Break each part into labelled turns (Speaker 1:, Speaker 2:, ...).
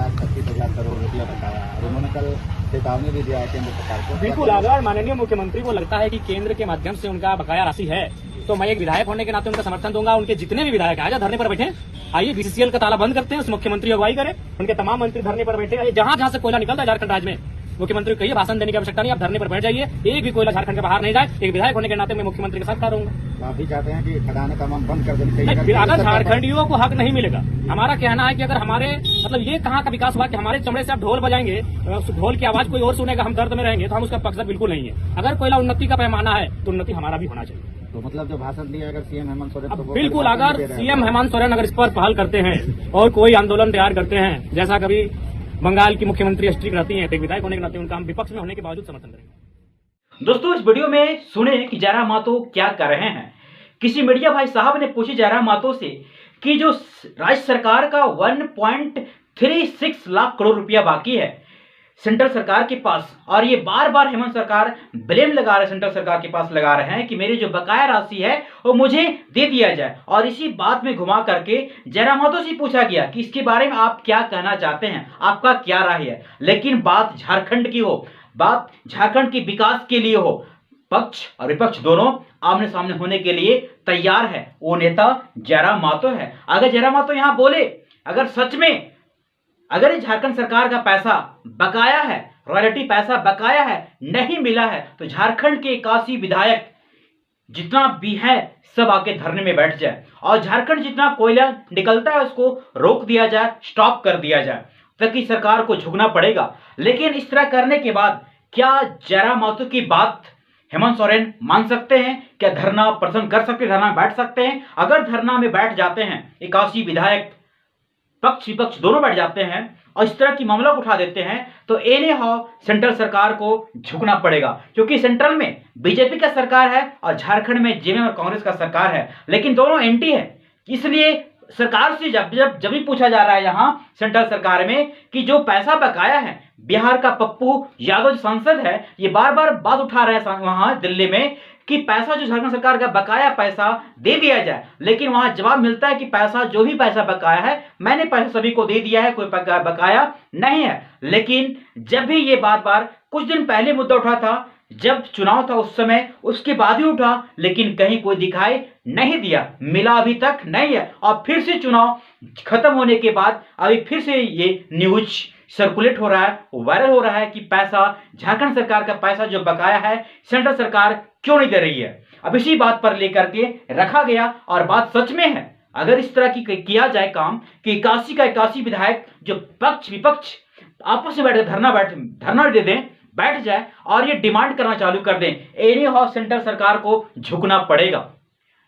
Speaker 1: 1,25,000 करोड़ रुपया बताया और उन्होंने कल चेतावनी भी दिया है केंद्र सरकार को।
Speaker 2: बिल्कुल, अगर माननीय मुख्यमंत्री को लगता है कि केंद्र के माध्यम से उनका बकाया राशि है तो मैं एक विधायक होने के नाते उनका समर्थन दूंगा। उनके जितने भी विधायक आए धरने पर बैठे, आइए बीसीसीएल का ताला बंद करते हैं, उस मुख्यमंत्री अगुवाई करे, उनके तमाम मंत्री धरने पर बैठे। जहां जहां से कोयला निकलता है झारखंड राज्य में, मुख्यमंत्री को कहिए भाषण देने की आवश्यकता नहीं, आप धरने पर बैठ जाइए, एक भी कोयला झारखंड के बाहर नहीं जाए। एक विधायक होने के नाते मैं मुख्यमंत्री के साथ खड़ा रहूंगा।
Speaker 1: आप भी चाहते हैं कि खदान का काम बंद कर देना चाहिए?
Speaker 2: अगर झारखंडियों को हक नहीं मिलेगा, हमारा कहना है कि अगर हमारे मतलब ये कहाँ का विकास हुआ कि हमारे चमड़े से आप ढोल बजाएंगे, उस ढोल की आवाज कोई और सुनेगा, हम दर्द में रहेंगे, तो हम उसका पक्ष बिल्कुल नहीं है। अगर कोयला उन्नति का पैमाना है तो उन्नति हमारा भी होना चाहिए।
Speaker 1: तो मतलब जो भाषण दिया अगर सीएम हेमंत सोरेन तो
Speaker 2: बिल्कुल, अगर सीएम हेमंत सोरेन अगर इस पर पहल करते हैं और कोई आंदोलन तैयार करते हैं, जैसा कभी बंगाल की मुख्यमंत्री स्ट्रिक रहती हैं, तो एक विधायक होने के नाते उनका हम विपक्ष में होने के बावजूद समर्थन करेंगे।
Speaker 3: दोस्तों, इस वीडियो में सुने कि जयराम मातो क्या कर रहे हैं। किसी मीडिया भाई साहब ने पूछी जयराम मातो से कि जो राज्य सरकार का 1.36 लाख करोड़ रुपया बाकी है सेंट्रल सरकार के पास, और ये बार बार हेमंत सरकार ब्लेम लगा रहे, सेंट्रल सरकार के पास लगा रहे हैं कि मेरी जो बकाया राशि है वो मुझे दे दिया जाए। और इसी बात में घुमा करके जयराम मातो से पूछा गया कि इसके बारे में आप क्या कहना चाहते हैं, आपका क्या राय है। लेकिन बात झारखंड की हो, बात झारखंड के विकास के लिए हो, पक्ष और विपक्ष दोनों आमने सामने होने के लिए तैयार है, वो नेता जयराम मातो है। अगर जयराम मातो यहां बोले, अगर सच में अगर झारखंड सरकार का पैसा बकाया है, रॉयल्टी पैसा बकाया है, नहीं मिला है, तो झारखंड के 81 विधायक जितना भी है सब आके धरने में बैठ जाए और झारखंड जितना कोयला निकलता है उसको रोक दिया जाए, स्टॉप कर दिया जाए, ताकि सरकार को झुकना पड़ेगा। लेकिन इस तरह करने के बाद क्या जयराम मातो की बात हेमंत सोरेन मान सकते हैं? क्या धरना प्रदर्शन कर सकते हैं, धरना में बैठ सकते हैं? अगर धरना में बैठ जाते हैं 81 विधायक, पक्ष विपक्ष दोनों बैठ जाते हैं और इस तरह की मामला उठा देते हैं, तो एने हाउ सेंट्रल सरकार को झुकना पड़ेगा, क्योंकि सेंट्रल में बीजेपी का सरकार है और झारखंड में जेएमएम और कांग्रेस का सरकार है, लेकिन दोनों एंटी है। इसलिए सरकार से जब भी पूछा जा रहा है यहां सेंट्रल सरकार में कि जो पैसा बकाया है, बिहार का पप्पू यादव जो सांसद है, ये बार बार बात उठा रहे हैं वहां दिल्ली में कि पैसा जो झारखंड सरकार का बकाया पैसा दे दिया जाए, लेकिन वहां जवाब मिलता है कि पैसा जो भी पैसा बकाया है मैंने पैसा सभी को दे दिया है, कोई बकाया नहीं है। लेकिन जब भी ये बार बार कुछ दिन पहले मुद्दा उठा था, जब चुनाव था उस समय, उसके बाद ही उठा, लेकिन कहीं कोई दिखाई नहीं दिया, मिला अभी तक नहीं है। और फिर से चुनाव खत्म होने के बाद अभी फिर से ये न्यूज सर्कुलेट हो रहा है, वायरल हो रहा है कि पैसा, झारखंड सरकार का पैसा जो बकाया है सेंट्रल सरकार क्यों नहीं दे रही है। अब इसी बात पर लेकर के रखा गया और बात सच में है। अगर इस तरह की किया जाए काम कि 81 का 81 विधायक जो पक्ष विपक्ष आपस में धरना दे दें, बैठ जाए और ये डिमांड करना चालू कर दें, एनी हाउ सेंट्रल सरकार को झुकना पड़ेगा।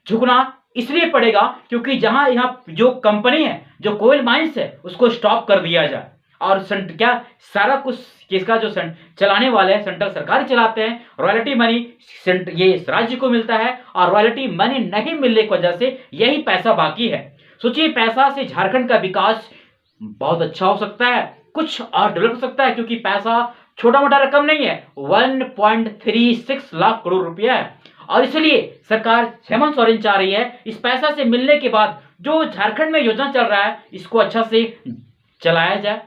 Speaker 3: झुकना इसलिए पड़ेगा क्योंकि यहाँ जो कंपनी है, जो कोयल माइंस है, उसको स्टॉप कर दिया जाए। और क्या सारा कुछ किसका जो चलाने वाले हैं सेंट्रल सरकार चलाते हैं, रॉयल्टी मनी ये राज्य को मिलता है और रॉयल्टी मनी नहीं मिलने की वजह से यही पैसा बाकी है। सोचिए, पैसा से झारखंड का विकास बहुत अच्छा हो सकता है, कुछ और डेवलप हो सकता है, क्योंकि पैसा छोटा मोटा रकम नहीं है, 1.36 लाख करोड़ रुपया है। और इसलिए सरकार हेमंत सोरेन चाह रही है इस पैसा से मिलने के बाद जो झारखंड में योजना चल रहा है इसको अच्छा से चलाया जाए,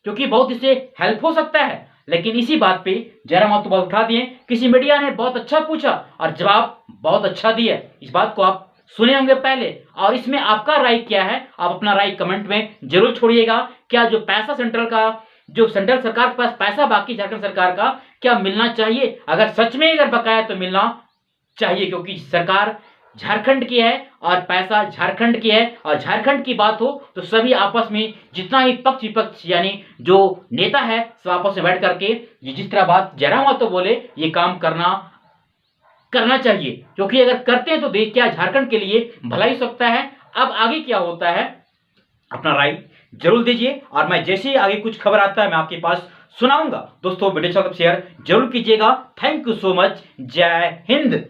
Speaker 3: क्योंकि बहुत इससे हेल्प हो सकता है। लेकिन इसी बात पे जयराम मातो बात उठा दिए। किसी मीडिया ने बहुत अच्छा पूछा और जवाब बहुत अच्छा दिया। इस बात को आप सुने होंगे पहले, और इसमें आपका राय क्या है? आप अपना राय कमेंट में जरूर छोड़िएगा। क्या जो पैसा सेंट्रल सरकार के पास पैसा बाकी झारखंड सरकार का क्या मिलना चाहिए? अगर सच में अगर बकाया तो मिलना चाहिए, क्योंकि सरकार झारखंड की है और पैसा झारखंड की है, और झारखंड की बात हो तो सभी आपस में जितना ही पक्ष विपक्ष यानी जो नेता है सब आपस में बैठ करके जिस तरह बात जयराम मातो बोले ये काम करना चाहिए, क्योंकि अगर करते हैं तो देश क्या झारखंड के लिए भला ही सकता है। अब आगे क्या होता है अपना राय जरूर दीजिए, और मैं जैसे ही आगे कुछ खबर आता है मैं आपके पास सुनाऊंगा। दोस्तों, वीडियो शेयर जरूर कीजिएगा। Thank you so much. जय हिंद।